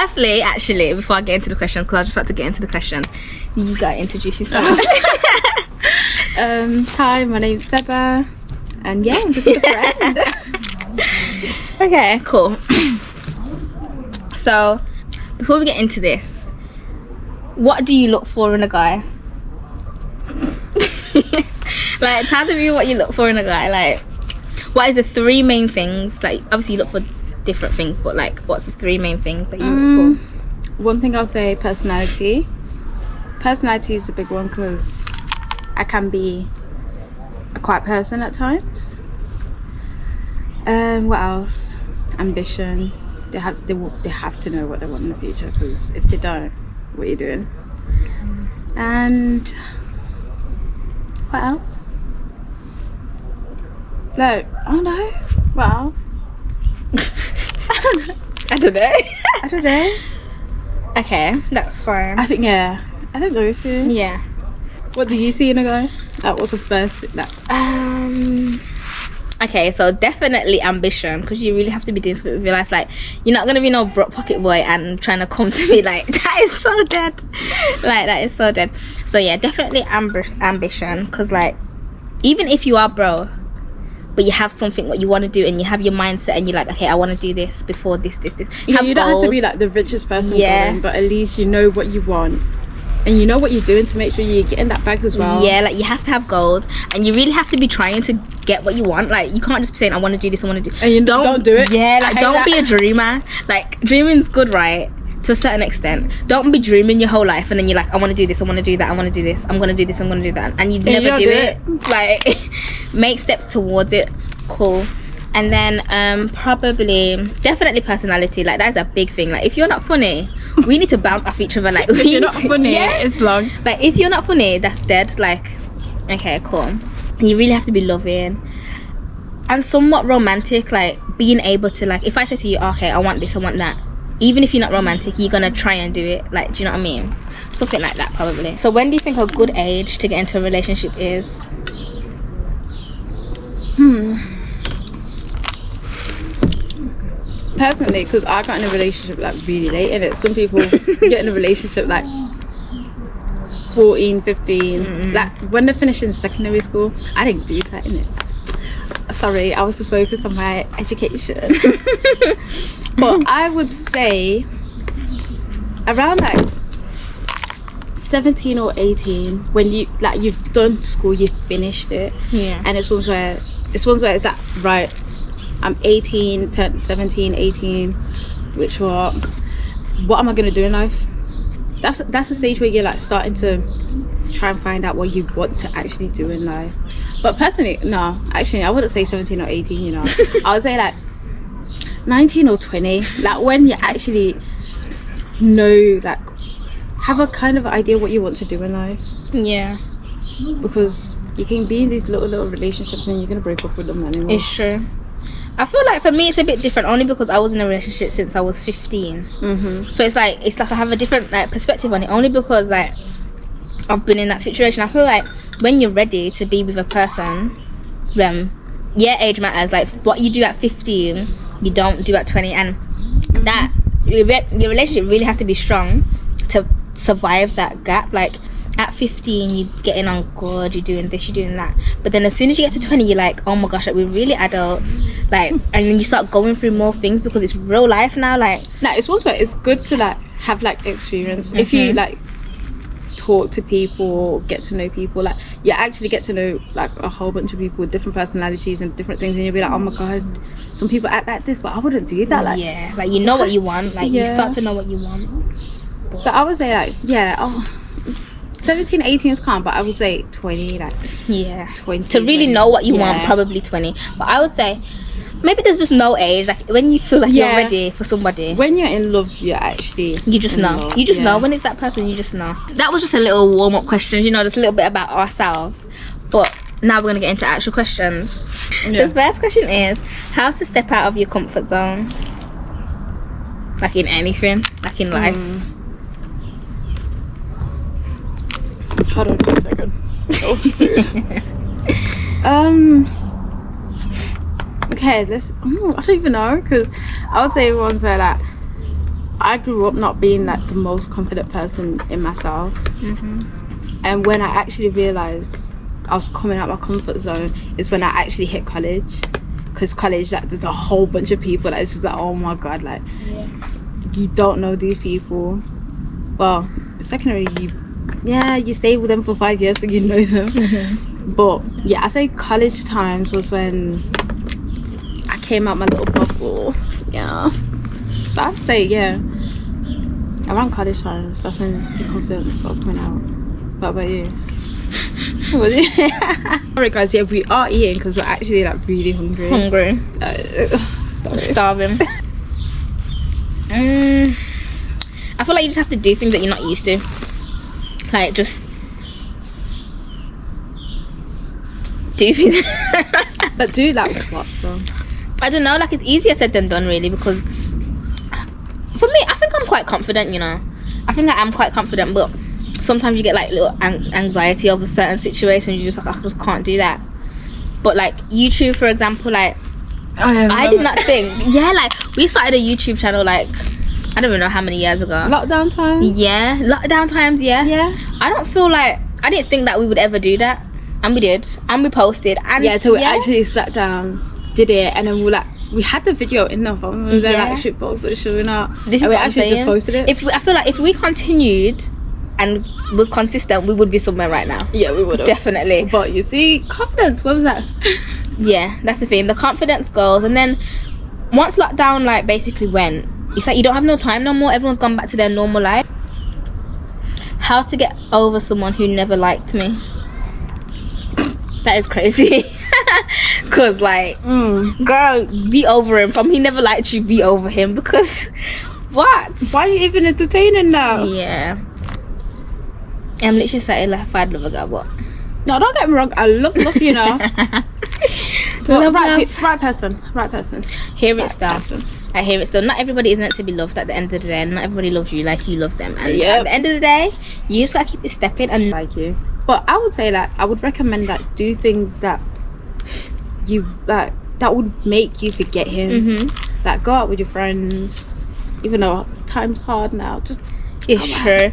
firstly, actually, before I get into the question, because I just like to get into the question, you gotta introduce yourself. Hi, my name's Seba, and yeah, I'm just a friend. Okay, cool. So, before we get into this, what do you look for in a guy? Like, tell me what you look for in a guy. Like, what is the 3 main things? Like, obviously you look for different things, but like, what's the 3 main things that you look for? One thing I'll say, personality. Personality is a big one because I can be a quiet person at times. What else? Ambition. They have to know what they want in the future, because if they don't, what are you doing? And what else? No, I don't know. What else? I don't know. I don't know. Okay, that's fine. I think those two. Yeah. What do you see in a guy? That was the first thing that. Okay, so definitely ambition, because you really have to be doing something with your life. Like, you're not gonna be no broke pocket boy and trying to come to me like that is so dead. Like, that is so dead. So yeah, definitely ambition, because like, even if you are broke, but you have something what you want to do, and you have your mindset, and you're like, okay, I want to do this before this. You don't have to be like the richest person going, but at least you know what you want, and you know what you're doing to make sure you're getting that bag as well. Yeah, like, you have to have goals, and you really have to be trying to get what you want. Like, you can't just be saying, I want to do this, I want to do, and you don't do it. Yeah, like, don't be a dreamer. Like, dreaming's good, right, to a certain extent. Don't be dreaming your whole life and then you're like, I want to do this, I want to do that, I want to do this, I'm going to do this, I'm going to do that, and you never do it. Like, make steps towards it. Cool. And then definitely personality. Like, that's a big thing. Like, if you're not funny, we need to bounce off each other. Like, if you're not funny, it's long. Like, if you're not funny, that's dead. Like, okay, cool. You really have to be loving and somewhat romantic. Like, being able to, like, if I say to you, okay, I want this, I want that, even if you're not romantic, you're gonna try and do it. Like, do you know what I mean? Something like that, probably. So when do you think a good age to get into a relationship is? Personally, because I got in a relationship like really late in it. Some people get in a relationship like 14, 15, like when they're finishing secondary school. I didn't do that, innit? Sorry, I was just focused on my education. But I would say around like 17 or 18, when you like, you've done school, you've finished it, and it's ones where it's like, right, I'm 18, 17, 18, what am I gonna do in life? That's the stage where you're like starting to try and find out what you want to actually do in life. But personally, no, actually I wouldn't say 17 or 18, you know. I would say like 19 or 20, like when you actually know, like, have a kind of idea what you want to do in life. Yeah, because you can be in these little relationships and you're gonna break up with them anyway. It's true. I feel like for me it's a bit different, only because I was in a relationship since I was 15. So it's like I have a different like perspective on it, only because like I've been in that situation. I feel like when you're ready to be with a person, age matters. Like, what you do at 15 you don't do at 20, and that your relationship really has to be strong to survive that gap. Like, at 15 you're getting on good, you're doing this, you're doing that, but then as soon as you get to 20 you're like, oh my gosh, like, we're really adults, like, and then you start going through more things because it's real life now. Like, it's also, it's good to like have like experience. If you like talk to people, get to know people, like, you actually get to know like a whole bunch of people with different personalities and different things, and you'll be like, oh my god, some people act like this, but I wouldn't do that. Like, yeah, like, you know what you want, like, you start to know what you want. So I would say like 17, 18 is calm, but I would say 20, like 20 to really know what you want, probably 20. But I would say maybe there's just no age, like when you feel like you're ready for somebody. When you're in love, you just know. You just know when it's that person, you just know. That was just a little warm-up questions, you know, just a little bit about ourselves. But now we're gonna get into actual questions. The first question is how to step out of your comfort zone, like in anything, like in life. Hold on for a second. Okay, I don't even know, because I would say ones where like I grew up not being like the most confident person in myself, and when I actually realized I was coming out my comfort zone is when I actually hit college. Because college, like, there's a whole bunch of people that it's just like, oh my god, like, you don't know these people. Well, secondary, you stay with them for 5 years, so you know them. But yeah, I say college times was when I came out my little bubble. Yeah, so I'd say around college times, that's when the confidence starts coming out. What about you? Alright guys, we are eating because we're actually like really hungry. Starving. I feel like you just have to do things that you're not used to, like just do things. But do like what though? I don't know, like it's easier said than done really, because for me I think I'm quite confident, you know. I think I am quite confident, but sometimes you get like little anxiety over certain situations. You just like, I just can't do that. But like YouTube, for example, like I did not think. Yeah, like we started a YouTube channel like I don't even know how many years ago. Lockdown times. Yeah, lockdown times. Yeah. I don't feel like I didn't think that we would ever do that, and we did, and we posted, and till we actually sat down, did it, and then we had the video in our phone. And then like shit post it, should we not? This is we what actually just posted it. I feel like if we continued and was consistent, we would be somewhere right now. Yeah, we would have. Definitely. But you see, confidence, what was that? Yeah, that's the thing. The confidence goes, and then once lockdown like basically went, it's like you don't have no time no more. Everyone's gone back to their normal life. How to get over someone who never liked me. That is crazy. Cause like girl, be over him. From he never liked you, be over him. Because what? Why are you even entertaining now? Yeah, I'm literally saying like if I'd love a girl, but no, don't get me wrong, I love you know. Right person. Hear it still. I hear it still. Not everybody is meant to be loved at the end of the day. Not everybody loves you like you love them. And at the end of the day, you just gotta keep it stepping and like you. But I would say like I would recommend that do things that you like that would make you forget him. Like go out with your friends, even though time's hard now. It's true.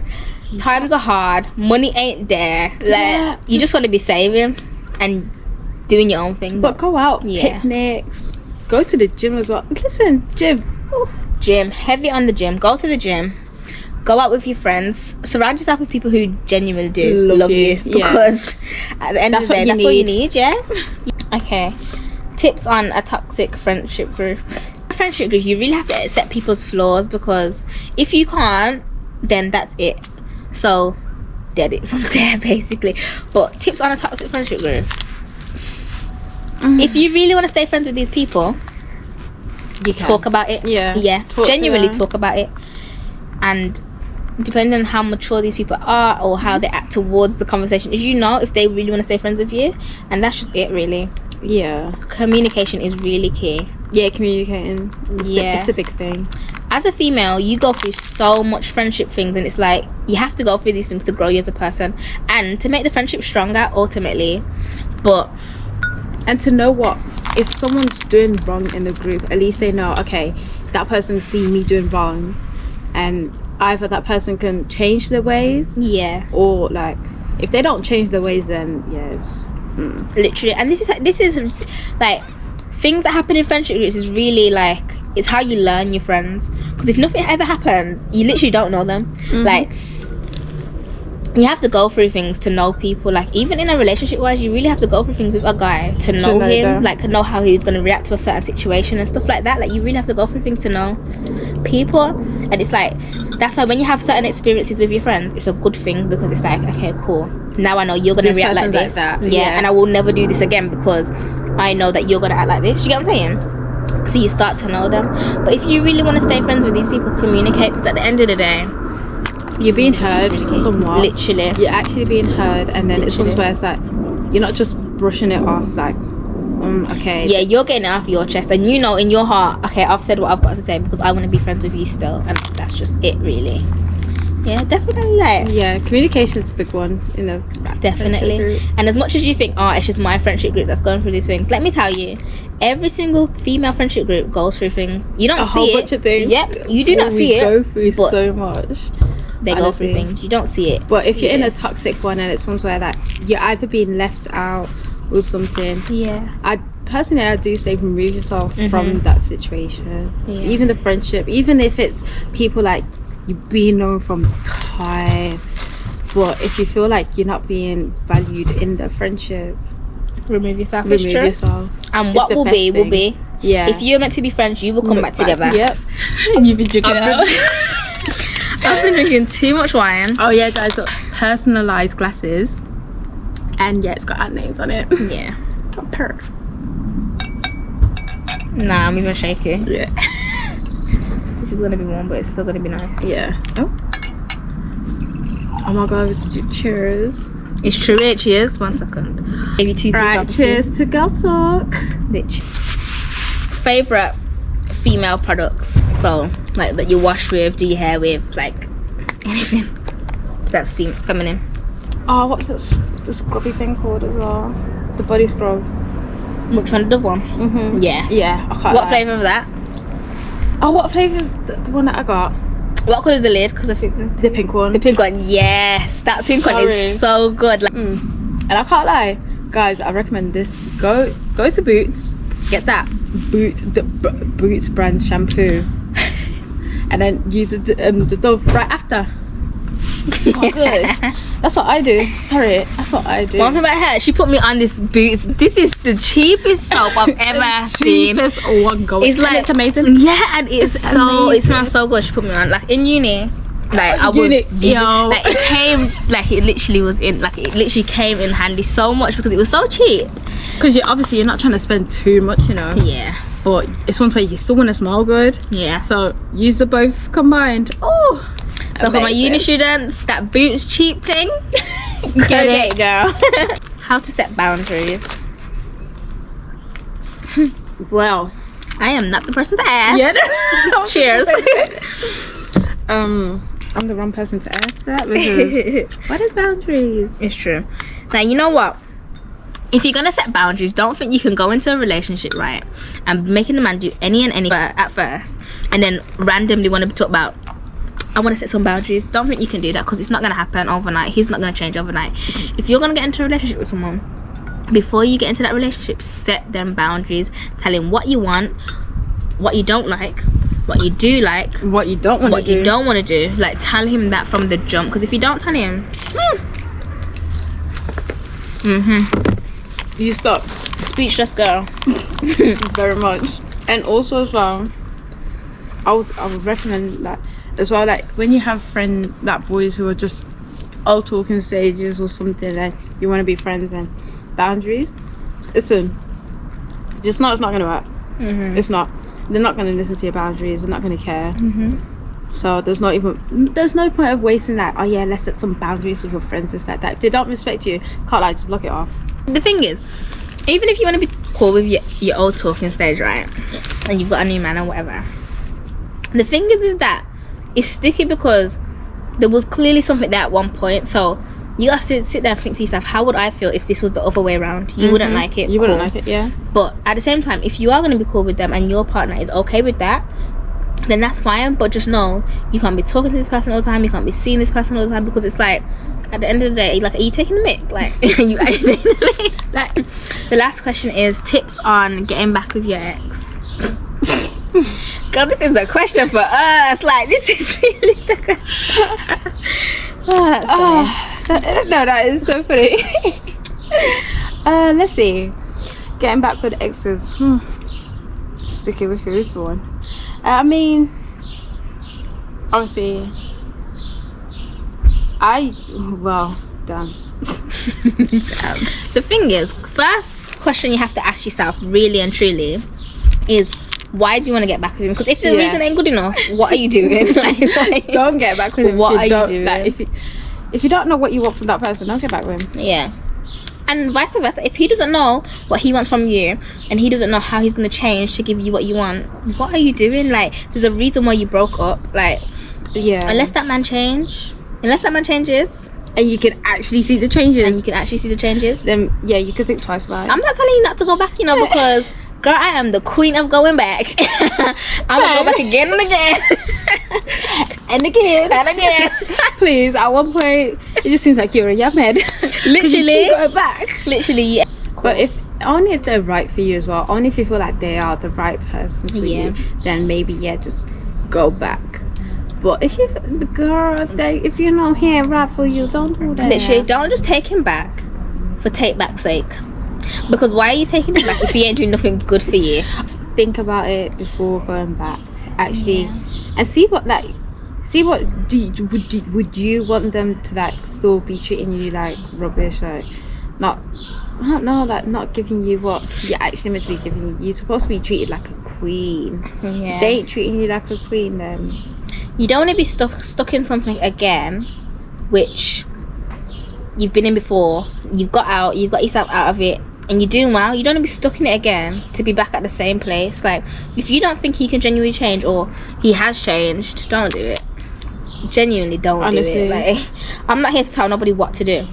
Times are hard. Money ain't there. Like you just want to be saving and doing your own thing. But go out, picnics, go to the gym as well. Listen, gym. Gym, heavy on the gym. Go to the gym. Go out with your friends. Surround yourself with people who genuinely do love you. Because at the end of the day, that's all you need, yeah? Okay. Tips on a toxic friendship group. Friendship group, you really have to accept people's flaws, because if you can't, then that's it. So, dead it from there, basically. But tips on a toxic friendship group. If you really want to stay friends with these people, you talk about it. Yeah. Genuinely talk about it. And depending on how mature these people are or how they act towards the conversation, is you know if they really want to stay friends with you. And that's just it, really. Yeah. Communication is really key. Yeah, communicating. It's the big thing. As a female, you go through so much friendship things, and it's like you have to go through these things to grow you as a person and to make the friendship stronger ultimately. And to know what, if someone's doing wrong in the group, at least they know, okay, that person see me doing wrong, and either that person can change their ways, or like if they don't change their ways, then it's literally. And this is like things that happen in friendship groups is really like, it's how you learn your friends, because if nothing ever happens, you literally don't know them. Like you have to go through things to know people. Like even in a relationship wise, you really have to go through things with a guy to know him them. Like know how he's going to react to a certain situation and stuff like that. Like you really have to go through things to know people. And it's like, that's why when you have certain experiences with your friends, it's a good thing, because it's like, okay, cool, now I know you're going to react like this, like and I will never do this again because I know that you're going to act like this. You get what I'm saying? So you start to know them. But if you really want to stay friends with these people, communicate, because at the end of the day, you're being heard somewhat. Literally. You're actually being heard, and then it's one where it's like, you're not just brushing it off like, okay. Yeah, you're getting it off your chest, and you know in your heart, okay, I've said what I've got to say because I want to be friends with you still, and that's just it, really. Yeah, definitely. Like, yeah, communication's a big one in a definitely. friendship group. And as much as you think, oh, it's just my friendship group that's going through these things, let me tell you, every single female friendship group goes through things. You don't A see whole it. bunch of things. Yep, you do not We see it. go through but so much. they go through honestly. things. You don't see it. But if you're in Yeah. a toxic one and it's ones where that you're either being left out or something, Yeah. I do say remove yourself from that situation. Yeah. Even the friendship, even if it's people like you've been known from time, but if you feel like you're not being valued in the friendship, Remove yourself. remove It's true. yourself. And It's what the will best be will thing. be. Yeah. If you're meant to be friends, you will come back together. Yep. You've been drinking it out. I've been drinking too much wine. Oh yeah, guys, got personalized glasses, and yeah, it's got our names on it. Yeah. Got per. Nah, I'm even shaky. Yeah. This is gonna be warm, but it's still gonna be nice. Yeah. Oh. Oh my god, let's do cheers. It's true. Cheers. 1 second. Maybe 2, 3 Right, cups, cheers to Girl Talk. Bitch. Favorite female products. So, like, that you wash with, do your hair with, like, anything that's feminine. Oh, what's this scrubby thing called as well? The body scrub. Which one? The Dove one? Mm-hmm. Yeah. Yeah, I can't What lie. flavour of that? Oh, what flavour is the one that I got? What colour is the lid? Because I think there's The pink one. the pink one. Yes, that pink one Sorry. is so good. Like, And I can't lie, guys, I recommend this. Go to Boots, get that Boots brand shampoo, and then use the Dove right after. It's not good. That's what I do. Sorry, that's what I do. one thing about her, she put me on this Boots. This is the cheapest soap I've ever seen. Cheapest one going. It's like And it's amazing. Yeah, and it's It's so it amazing. smells so good. She put me on like in uni. Like I was Uni, using, yo. like it came like it literally was in like it literally came in handy so much because it was so cheap. Because you're not trying to spend too much, you know. Yeah, But it's one way you still want to smell good. yeah. So use the both combined. Oh. So for my amazing. uni students, that Boots cheap thing, get it, girl. How to set boundaries? Well. I am not the person to ask. Yeah. Cheers. I'm the wrong person to ask that because what is boundaries? It's true. Now you know what? If you're gonna set boundaries, don't think you can go into a relationship, right, and making the man do any and any at first, and then randomly want to talk about, I want to set some boundaries. Don't think you can do that because it's not gonna happen overnight. He's not gonna change overnight. If you're gonna get into a relationship with someone, before you get into that relationship, set them boundaries. Tell him what you want, what you don't like, what you do like, What you don't want to what do. you don't want to do. Like, tell him that from the jump, because if you don't tell him, You stop speechless girl. very much. And also as well, I would recommend that as well. Like when you have boys who are just all talking stages or something, and you want to be friends and boundaries. Listen, it's not going to work. It's not. They're not going to listen to your boundaries. They're not going to care. So there's no point of wasting that. Oh yeah, let's set some boundaries with your friends. This like that. If they don't respect you, can't like just lock it off. The thing is, even if you want to be cool with your old talking stage, right, and you've got a new man or whatever, the thing is with that, it's sticky because there was clearly something there at one point. So you have to sit there and think to yourself, how would I feel if this was the other way around? You wouldn't like it. You wouldn't cool. like it, yeah. But at the same time, if you are going to be cool with them and your partner is okay with that, then that's fine. But just know you can't be talking to this person all the time. You can't be seeing this person all the time, because it's like, at the end of the day, like, are you taking the mic? Like, are you actually taking the mic? Like, the last question is tips on getting back with your ex. Girl, this is the question for us. Like, this is really the question. Oh, that's funny. No, that is so funny. Let's see. Getting back with exes. Sticking with your one. I mean, obviously, done. The thing is, first question you have to ask yourself, really and truly, is why do you want to get back with him? Because if the reason ain't good enough, what are you doing? like, Don't get back with him. What if are you don't- doing? Like, if you don't know what you want from that person, don't get back with him. Yeah. And vice versa. If he doesn't know what he wants from you, and he doesn't know how he's going to change to give you what you want, what are you doing? Like, there's a reason why you broke up. Like, Yeah. unless that man change, Unless that man changes, and you can actually see the changes, then yeah, you could think twice about it. I'm not telling you not to go back, you know, because girl, I am the queen of going back. I'm gonna go back again and again. and again. Please, at one point it just seems like you're a yam head. Literally you go back. Literally, yeah. But if only if they're right for you as well, only if you feel like they are the right person for you, then maybe just go back. But if you if you're not here right for you, don't do that. Literally, don't just take him back for take back's sake. Because why are you taking him back if he ain't doing nothing good for you? Think about it before going back, actually, and see what would you want them to like still be treating you like rubbish, like not giving you what you're actually meant to be giving you. You're supposed to be treated like a queen. Yeah. They ain't treating you like a queen, then you don't want to be stuck in something again, which you've been in before. You've got out, you've got yourself out of it, and you're doing well. You don't want to be stuck in it again to be back at the same place. Like, if you don't think he can genuinely change or he has changed, don't do it. Genuinely don't do it. Like, I'm not here to tell nobody what to do.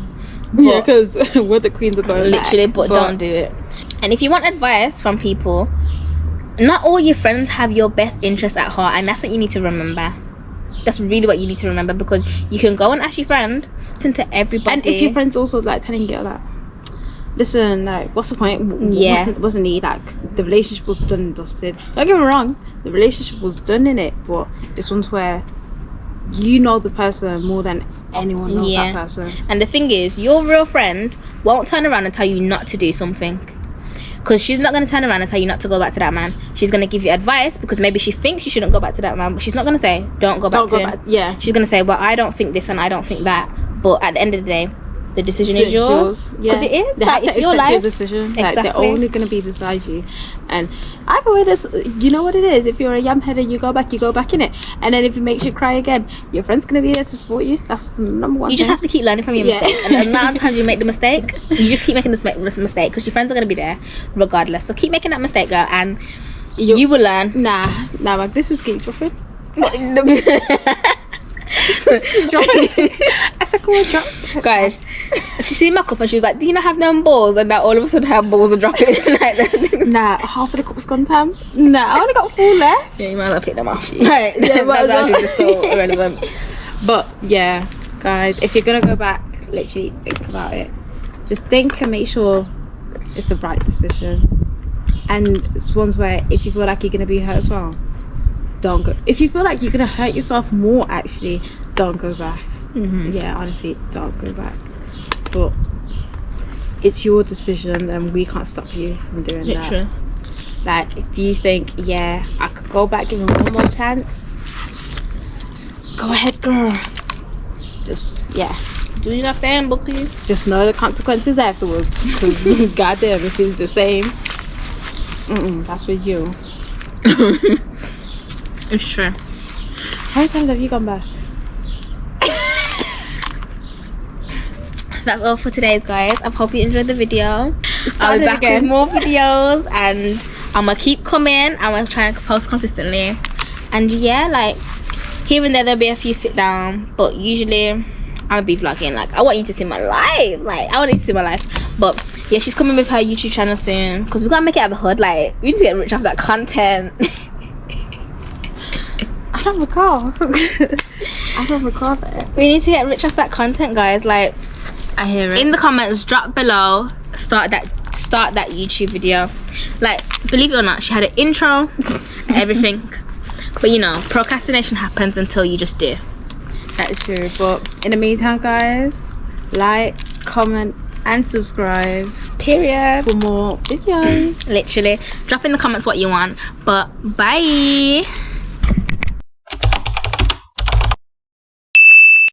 Yeah, because we're the queens of going literally back, but don't do it. And if you want advice from people, not all your friends have your best interests at heart, and that's what you need to remember. That's really what you need to remember, because you can go and ask your friend, listen to everybody, and if your friend's also like telling you like, listen, like, what's the point? Wasn't he like, the relationship was done and dusted? Don't get me wrong, the relationship was done in it, but this one's where you know the person more than anyone knows that person. And the thing is, your real friend won't turn around and tell you not to do something, because she's not going to turn around and tell you not to go back to that man. She's going to give you advice because maybe she thinks you shouldn't go back to that man, but she's not going to say don't go back to him. Yeah, she's going to say, well, I don't think this and I don't think that, but at the end of the day, the decision is yours. Because it is, they like, it's your life. your decision. Exactly. Like, they're only going to be beside you. And either way, this, you know what it is, if you're a yam head and you go back in it, and then if it makes you cry again, your friend's going to be there to support you. That's the number one thing. Just have to keep learning from your mistake, and the amount of times you make the mistake, you just keep making the mistake, because your friends are going to be there regardless. So keep making that mistake, girl, and you will learn. Nah, like, this is keep dropping. I said, come on, drop. Guys, she seen my cup and she was like, do you not have them balls? And now all of a sudden her balls are dropping. Nah, half of the cup's gone, Tam. Nah, I only got 4 left. Yeah, you might as well pick them off. Like, that's actually just so irrelevant. But yeah, guys, if you're gonna go back, literally think about it. Just think and make sure it's the right decision. And it's ones where if you feel like you're gonna be hurt as well, don't go. If you feel like you're gonna hurt yourself more, actually, don't go back. Yeah, honestly, don't go back. But it's your decision, and we can't stop you from doing that. Like, if you think, yeah, I could go back, give him one more chance, go ahead, girl. Just do your thing, Buckley. Just know the consequences afterwards, because goddamn, if it's the same, that's with you. It's true. How many times have you gone back? That's all for today's, guys. I hope you enjoyed the video. I'll be back with more videos, and I'm gonna keep coming. I'm gonna try and post consistently, and yeah, like, here and there'll be a few sit down, but usually I'm gonna be vlogging. Like, I want you to see my life. Like, I want you to see my life. But yeah, she's coming with her YouTube channel soon, because we gotta make it out of the hood. Like, we need to get rich off that content. I don't recall. I don't recall that. We need to get rich off that content, guys. Like, I hear it. In the comments, drop below, start that YouTube video. Like, believe it or not, she had an intro and everything, but you know, procrastination happens until you just do. That is true. But in the meantime, guys, like, comment and subscribe, period, for more videos. Literally drop in the comments what you want. But bye.